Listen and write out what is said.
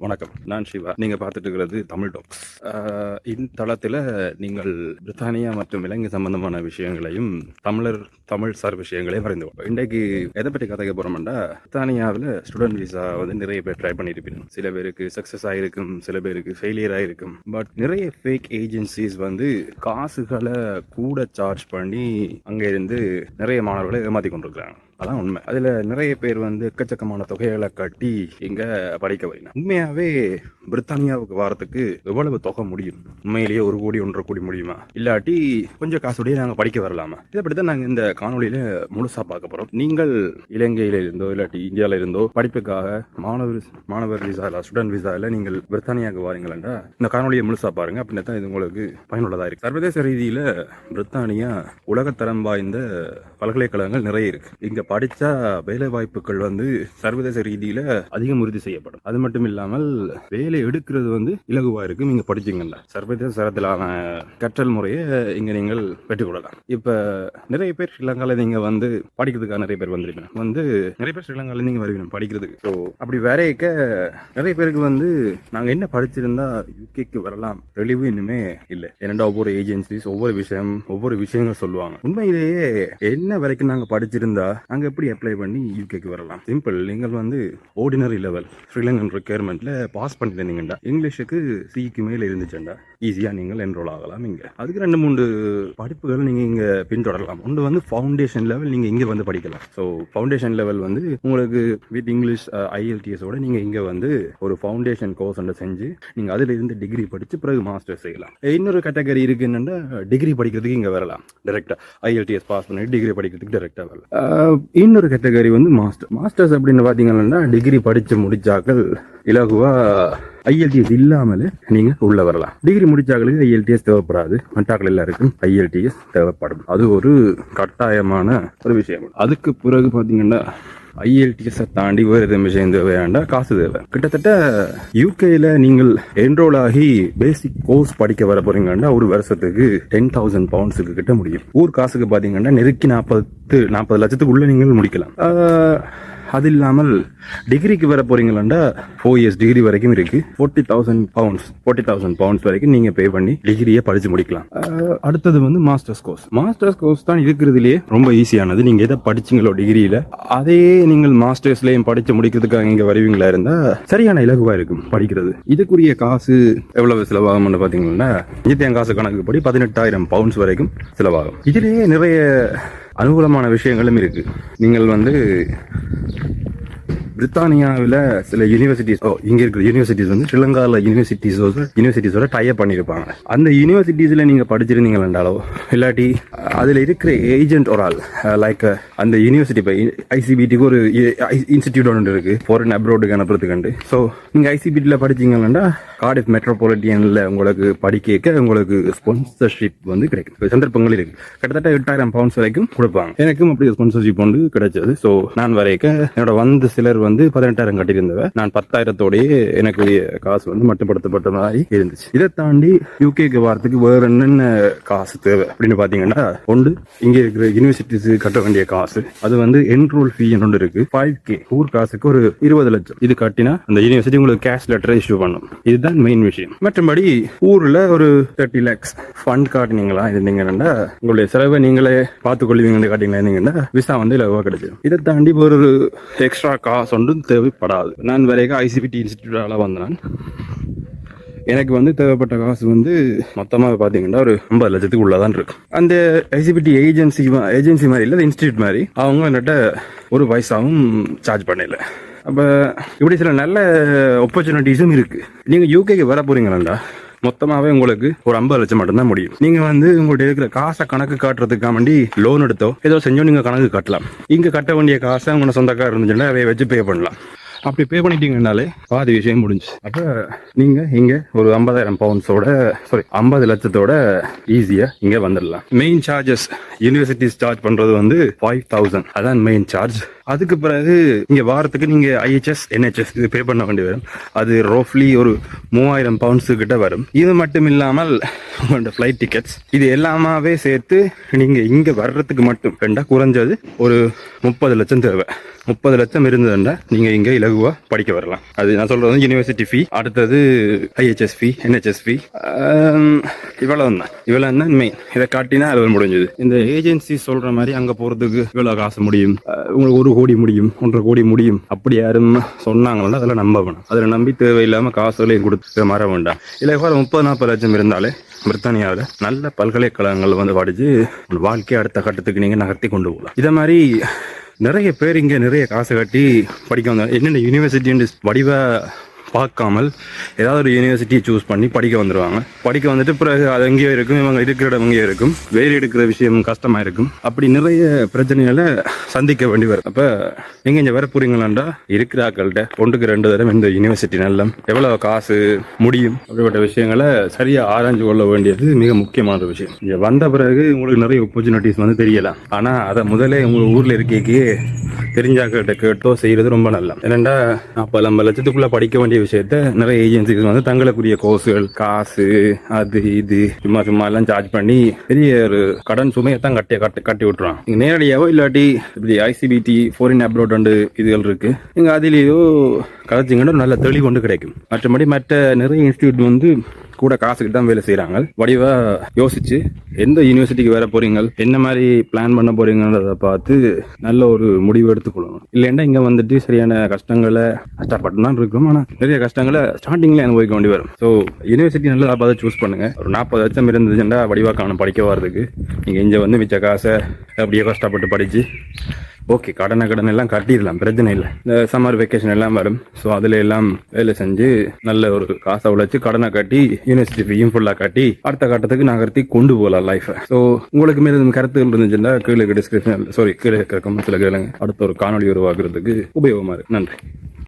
வணக்கம், நான் சிவா. நீங்க பார்த்துட்டு இருக்கிறது தமிழ் டாக்ஸ். இந்த தளத்தில் நீங்கள் பிரித்தானியா மற்றும் இலங்கை சம்பந்தமான விஷயங்களையும் தமிழ் சார் விஷயங்களையும் அறிந்து கொள்வோம். இன்றைக்கு எதை பற்றி கதைக்க போறோம்னா, பிரித்தானியாவில் ஸ்டூடெண்ட் விசா வந்து நிறைய பேர் ட்ரை பண்ணியிருப்பீங்க. சில பேருக்கு சக்ஸஸ் ஆகிருக்கும், சில பேருக்கு ஃபெயிலியர் ஆகிருக்கும். பட் நிறைய ஃபேக் ஏஜென்சிஸ் வந்து காசுகளை கூட சார்ஜ் பண்ணி அங்கே இருந்து நிறைய மாணவர்களை ஏமாற்றி கொண்டிருக்கிறாங்க. அதான் உண்மை. அதுல நிறைய பேர் வந்து எக்கச்சக்கமான தொகைகளை கட்டி இங்க படிக்க வரீங்க. உண்மையாவே பிரித்தானியாவுக்கு வாரத்துக்கு எவ்வளவு தொகை முடியும்? உண்மையிலேயே 1 கோடி 1.5 கோடி முடியுமா? இல்லாட்டி கொஞ்சம் காசுடைய நாங்க படிக்க வரலாமா? இதை அப்படித்தான் நாங்க இந்த காணொலியில முழுசா பார்க்க போறோம். நீங்கள் இலங்கையில இருந்தோ இல்லாட்டி இந்தியாவில இருந்தோ படிப்புக்காக மாணவர் விசா ஸ்டூடெண்ட் விசால நீங்கள் பிரித்தானியாவுக்கு வாரீங்களா, இந்த காணொலியை முழுசா பாருங்க. அப்படின்னு தான் இது உங்களுக்கு பயனுள்ளதா இருக்கு. சர்வதேச ரீதியில பிரித்தானியா உலகத்தரம் வாய்ந்த பல்கலைக்கழகங்கள் நிறைய இருக்கு. இங்க படிச்சா வேலை வாய்ப்புகள் வந்து சர்வதேச ரீதியில அதிகம் உறுதி செய்யப்படும். அது மட்டும் இல்லாமல் வேலை எடுக்கிறது வந்து இலகுவா இருக்கு. நீங்க படிச்சீங்கன்னா சர்வதேச தரத்திலான கற்றல் முறையை இங்க நீங்கள் பெற்றுக்கொள்ளலாம். இப்ப நிறைய பேர் ஸ்ரீலங்கால நீங்க வந்து படிக்கிறதுக்காக நிறைய பேர் வந்திருப்பீங்க. நிறைய பேர் ஸ்ரீலங்கால நீங்க வருவீங்க படிக்கிறதுக்கு. ஸோ அப்படி வரைக்க நிறைய பேருக்கு வந்து நாங்க என்ன படிச்சிருந்தா யூகேக்கு வரலாம் தெளிவு இன்னுமே இல்லை. ஏன்னா ஒவ்வொரு ஏஜென்சிஸ் ஒவ்வொரு விஷயங்கள் சொல்லுவாங்க. உண்மையிலேயே என்ன வரைக்கும் நாங்க படிச்சிருந்தா அங்க எப்படி அப்ளை பண்ணி யூகேக்கு வரலாம்? சிம்பிள். நீங்கள் வந்து ஆர்டினரி லெவல் ஸ்ரீலங்கன் ரிக்யர்மெண்ட்ல பாஸ் பண்ணிருந்தீங்கன்னா, இங்கிலீஷுக்கு சிக்கு மேல இருந்துச்சுண்டா ஈஸியா நீங்கள் என்ரோல் ஆகலாம். இங்க அதுக்கு 2-3 படிப்புகள் நீங்க இங்க பின்தொடரலாம். ஒன்று வந்து ஃபவுண்டேஷன் லெவல், நீங்க இங்க வந்து படிக்கலாம். ஸோ ஃபவுண்டேஷன் லெவல் வந்து உங்களுக்கு வித் இங்கிலீஷ் IELTS-ஓட நீங்க இங்க வந்து ஒரு ஃபவுண்டேஷன் கோர்ஸ் செஞ்சு நீங்க அதுல இருந்து டிகிரி படிச்சு பிறகு மாஸ்டர் செய்யலாம். இன்னொரு கேட்டகரி இருக்கு என்னன்னா, டிகிரி படிக்கிறதுக்கு இங்க வரலாம் டைரக்டா. IELTS பாஸ் பண்ணி டிகிரி படிக்கிறதுக்கு டைரக்டா வரலாம். இன்னொரு கேட்டகரி வந்து மாஸ்டர்ஸ் அப்படின்னு பாத்தீங்கன்னா, டிகிரி படிச்சு முடிச்சாக்கள் இலகுவா IELTS இல்லாமலே நீங்க உள்ள வரலாம். டிகிரி முடிச்சாக்களுக்கு IELTS தேவைப்படாது. மற்றாக்கள் எல்லாருக்கும் IELTS தேவைப்படும். அது ஒரு கட்டாயமான ஒரு விஷயம். அதுக்கு பிறகு பாத்தீங்கன்னா IELTS தாண்டி வேறு எதுவும் விஷயம் தேவையாண்டா காசு தேவை. கிட்டத்தட்ட யூகேல நீங்கள் என்ரோல் ஆகி பேசிக் கோர்ஸ் படிக்க வர போறீங்கன்னா ஒரு வருஷத்துக்கு 10,000 பவுண்ட்ஸுக்கு கிட்ட முடியும். ஊர் காசுக்கு பாத்தீங்கன்னா நெருக்கி 40 லட்சத்துக்குள்ள நீங்கள் முடிக்கலாம். அது இல்லாமல் டிகிரிக்கு வர போறீங்களா 4 இயர்ஸ் டிகிரி வரைக்கும் இருக்கு. 40,000 பவுண்ட்ஸ் வரைக்கும் நீங்க பே பண்ணி டிகிரியை படிச்சு முடிக்கலாம். அடுத்தது வந்து மாஸ்டர்ஸ் கோர்ஸ் தான் இருக்கிறதுலயே ரொம்ப ஈஸியானது. நீங்க எதை படிச்சீங்களோ டிகிரியில அதே நீங்கள் மாஸ்டர்ஸ்லயும் படிச்சு முடிக்கிறதுக்காக இங்க வருவீங்களா இருந்தா சரியான இலகுவா இருக்கும் படிக்கிறது. இதுக்குரிய காசு எவ்வளவு செலவாகும்னு பாத்தீங்கன்னா, இந்தியன் காசு கணக்கு படி 18,000 பவுண்ட்ஸ் வரைக்கும் செலவாகும். இதுலயே நிறைய அனுகூலமான விஷயங்களும் இருக்கு. நீங்கள் வந்து பிரித்தானியாவில் சில யூனிவர்சிட்டிஸ், இங்க இருக்கிற யூனிவர்சிட்டிஸ் வந்து ஸ்ரீலங்காவில் யூனிவர்சிட்டிஸோட டைப் பண்ணியிருப்பாங்க. அந்த யூனிவர்சிட்டிஸ்ல நீங்க படிச்சிருந்தீங்களாண்டாலோ இல்லாட்டி அதுல இருக்கிற ஏஜென்ட் ஒரு ஆள் லைக் அந்த யூனிவர்சிட்டி ICBTக்கு ஒரு இன்ஸ்டிடியூட் ஒன்று இருக்கு ஃபாரின் அப்ரோடுக்கு அனுப்புறதுக்கு. ஸோ நீங்க ICBTல படிச்சீங்கன்னா கார்டிஃப் மெட்ரோபாலிட்டியன்ல உங்களுக்கு படிக்க உங்களுக்கு ஸ்பான்சர்ஷிப் வந்து கிடைக்கும். சந்தர்ப்பங்கள் இருக்கு. கிட்டத்தட்ட 8,000 பவுண்ட்ஸ் வரைக்கும் கொடுப்பாங்க. எனக்கும் அப்படி ஸ்பான்சர்ஷிப் வந்து கிடைச்சது. ஸோ நான் வரைக்க என்னோட வந்து சிலர் வந்து 18,000 கட்டியிருந்தவ. நான் 10,000-தோடய எனக்கு காசு வந்து மட்டுப்படுத்தப்பட்ட மாதிரி இருந்துச்சு. இதை தாண்டி யூகேக்கு வரத்துக்கு வேற என்னென்ன காசு தேவை அப்படின்னு பாத்தீங்கன்னா, ஒன்று இங்க இருக்கிற யூனிவர்சிட்டிஸ் கட்ட வேண்டிய காசு. அது வந்து என்ரோல் ஃபீ ஒன்று இருக்கு. 5K ஊர் காசுக்கு ஒரு 20 லட்சம். இது கட்டினா அந்த யூனிவர்சிட்டி உங்களுக்கு கேஷ் லெட்டர் இஷ்யூ பண்ணும். இதுதான் மெயின் விஷயம். மற்றபடி ஊர்ல ஒரு 30 lakhs ஃபண்ட் காட்டினீங்களா இருந்தீங்கன்னா உங்களுடைய செலவை நீங்களே பார்த்துக் கொள்வீங்கன்னு காட்டினீங்கன்னா விசா வந்து இலவா கிடைச்சிடும். இதை தாண்டி ஒரு எக்ஸ்ட்ரா காசு ஒன்றும் தேவைப்படாது. நான் வரைக்கும் ICBT இன்ஸ்டிடியூட்டால வந்தேன். எனக்கு வந்து தேவைப்பட்ட காசு வந்து மொத்தமாக பார்த்தீங்கன்னா ஒரு 50 லட்சத்துக்கு உள்ளதான் இருக்கு. அந்த ICBT ஏஜென்சி மாதிரி இல்லை, இன்ஸ்டிடியூட் மாதிரி அவங்க என்கிட்ட ஒரு பைசாவும் சார்ஜ் பண்ணல. அப்போ இப்படி சில நல்ல ஆப்பர்ச்சுனிட்டிஸும் இருக்கு. நீங்கள் யூகேக்கு வர போறீங்களா மொத்தமாவே உங்களுக்கு ஒரு 50 லட்சம் மட்டும்தான் முடியும். நீங்க வந்து உங்கள்ட்ட இருக்கிற காசை கணக்கு காட்டுறதுக்காக வேண்டி லோன் எடுத்தோ ஏதோ செஞ்சோ நீங்க கணக்கு கட்டலாம். இங்க கட்ட வேண்டிய காசை உங்களோட சொந்தக்கார இருந்துச்சுன்னா அதை வச்சு பே பண்ணலாம். அப்படி பே பண்ணிட்டீங்கன்னாலே பாதி விஷயம் முடிஞ்சு. அப்ப நீங்க இங்க ஒரு 50 லட்சத்தோட ஈஸியா இங்க வந்துடலாம். மெயின் சார்ஜஸ் யூனிவர்சிட்டிஸ் சார்ஜ் பண்றது வந்து 5,000. அதான் மெயின் சார்ஜ். அதுக்கு பிறகு இங்க வாரத்துக்கு நீங்க IHS NHS இது பே பண்ண வேண்டி வரும். அது ரோஃப்லி ஒரு 3000 பவுண்ட்ஸ் கிட்ட வரும். இது மட்டும் இல்லாமல் உங்களோட ஃபிளைட் டிக்கெட்ஸ் இது எல்லாமே சேர்த்து நீங்க இங்க வர்றதுக்கு மட்டும் குறைஞ்சது ஒரு 30 லட்சம் தேவை. 30 லட்சம் இருந்ததுன்னா நீங்க இங்க இலகுவா படிக்க வரலாம். அது நான் சொல்றது யூனிவர்சிட்டி ஃபீ, அடுத்தது IHS ஃபீ, NHS ஃபீ, இவ்வளவு தான் மெயின். இதை காட்டினா அது முடிஞ்சது. இந்த ஏஜென்சி சொல்ற மாதிரி அங்க போறதுக்கு இவ்வளவு காசு முடியும், உங்களுக்கு 1 கோடி முடியும், 1.5 கோடி முடியும், அப்படி யாரும் சொன்னாங்கன்னா அதெல்லாம் நம்ப வேணும். அதுல நம்பி தேவையில்லாம காசுகளையும் கொடுத்து மாற வேண்டாம். இல்லை 30-40 லட்சம் இருந்தாலே பிரித்தானியாவில் நல்ல பல்கலைக்கழகங்கள் படிச்சு வாழ்க்கையை அடுத்த கட்டத்துக்கு நீங்க நகர்த்தி கொண்டு போகலாம். இதை மாதிரி நிறைய பேர் இங்க நிறைய காசு கட்டி படிக்க வந்தாங்க. என்னென்ன யூனிவர்சிட்டி வடிவ பார்க்காமல் ஏதாவது ஒரு யூனிவர்சிட்டியை சூஸ் பண்ணி படிக்க வந்துடுவாங்க. படிக்க வந்துட்டு பிறகு அது எங்கேயோ இருக்கும், இவங்க இருக்கிற இடம் எங்கேயோ இருக்கும், வேறு எடுக்கிற விஷயம் கஷ்டமா இருக்கும். அப்படி நிறைய பிரச்சனைகளை சந்திக்க வேண்டி வரும். அப்ப நீங்க இங்க வர போறீங்களாண்டா இருக்கிற ஆக்கள்கிட்ட 1க்கு 2 தடவை இந்த யூனிவர்சிட்டி நல்ல எவ்வளவு காசு முடியும் அப்படிப்பட்ட விஷயங்களை சரியா ஆராய்ஞ்சு கொள்ள வேண்டியது மிக முக்கியமான விஷயம். இங்க வந்த பிறகு உங்களுக்கு நிறைய ஆப்பர்ச்சுனிட்டிஸ் தெரியலாம். ஆனா அதை முதலே உங்க ஊர்ல இருக்கே தெரிஞ்சாக்கிட்ட கேட்டோ செய்யறது ரொம்ப நல்லா. ஏன்னா 40-50 லட்சத்துக்குள்ள படிக்க வேண்டிய விஷயத்த நிறைய ஏஜென்சிஸ் தங்களுக்குரிய கோர்ஸுகள், காசு, அது இது சும்மா எல்லாம் சார்ஜ் பண்ணி பெரிய ஒரு கடன் சுமையை தான் கட்டி விட்டுறான். நீங்க நேரடியாவோ இல்லாட்டி இப்படி ICBT ஃபாரின் அப்ராட் இதுகள் இருக்கு, நீங்க அதிலேயோ கதைச்சிங்கன்னா நல்ல தெளிவு கொண்டு கிடைக்கும். மற்றபடி மற்ற நிறைய இன்ஸ்டியூட் கூட காசுக்கு தான் வேலை செய்யறாங்க. வடிவா யோசிச்சு எந்த யூனிவர்சிட்டிக்கு வர போறீங்க, என்ன மாதிரி பிளான் பண்ண போறீங்கன்றத பார்த்து நல்ல ஒரு முடிவு எடுத்துக்கொள்ளணும். இல்லைன்னா இங்க சரியான கஷ்டங்களை கஷ்டப்பட்டு தான் இருக்கும். ஆனா நிறைய கஷ்டங்களை ஸ்டார்டிங்ல அனுபவிக்க வேண்டி வரும். ஸோ யூனிவர்சிட்டி நல்லா பார்த்து சூஸ் பண்ணுங்க. ஒரு 40 லட்சம் இருந்துச்சுன்னா வடிவாக்கான படிக்க வர்றதுக்கு நீங்க இங்க மிச்ச காசை அப்படியே கஷ்டப்பட்டு படிச்சு ஓகே கடன் எல்லாம் கட்டிடலாம், பிரச்சனை இல்லை. இந்த சம்மர் வெக்கேஷன் எல்லாம் வரும். ஸோ அதில் எல்லாம் வேலை செஞ்சு நல்ல ஒரு காசை உழைச்சி கடனை கட்டி யூனிவர்சிட்டி ஃபீயும் ஃபுல்லாக கட்டி அடுத்த கட்டத்துக்கு நகர்த்தி கொண்டு போகலாம் லைஃபை. ஸோ உங்களுக்கு மேலே கருத்துகள் இருந்துச்சுன்னா கீழே டிஸ்கிரிப்ஷன் கீழே கமெண்ட்ஸில் கேளுங்க. அடுத்த ஒரு காணொலி உருவாக்குறதுக்கு உபயோகமாக இருக்கு. நன்றி.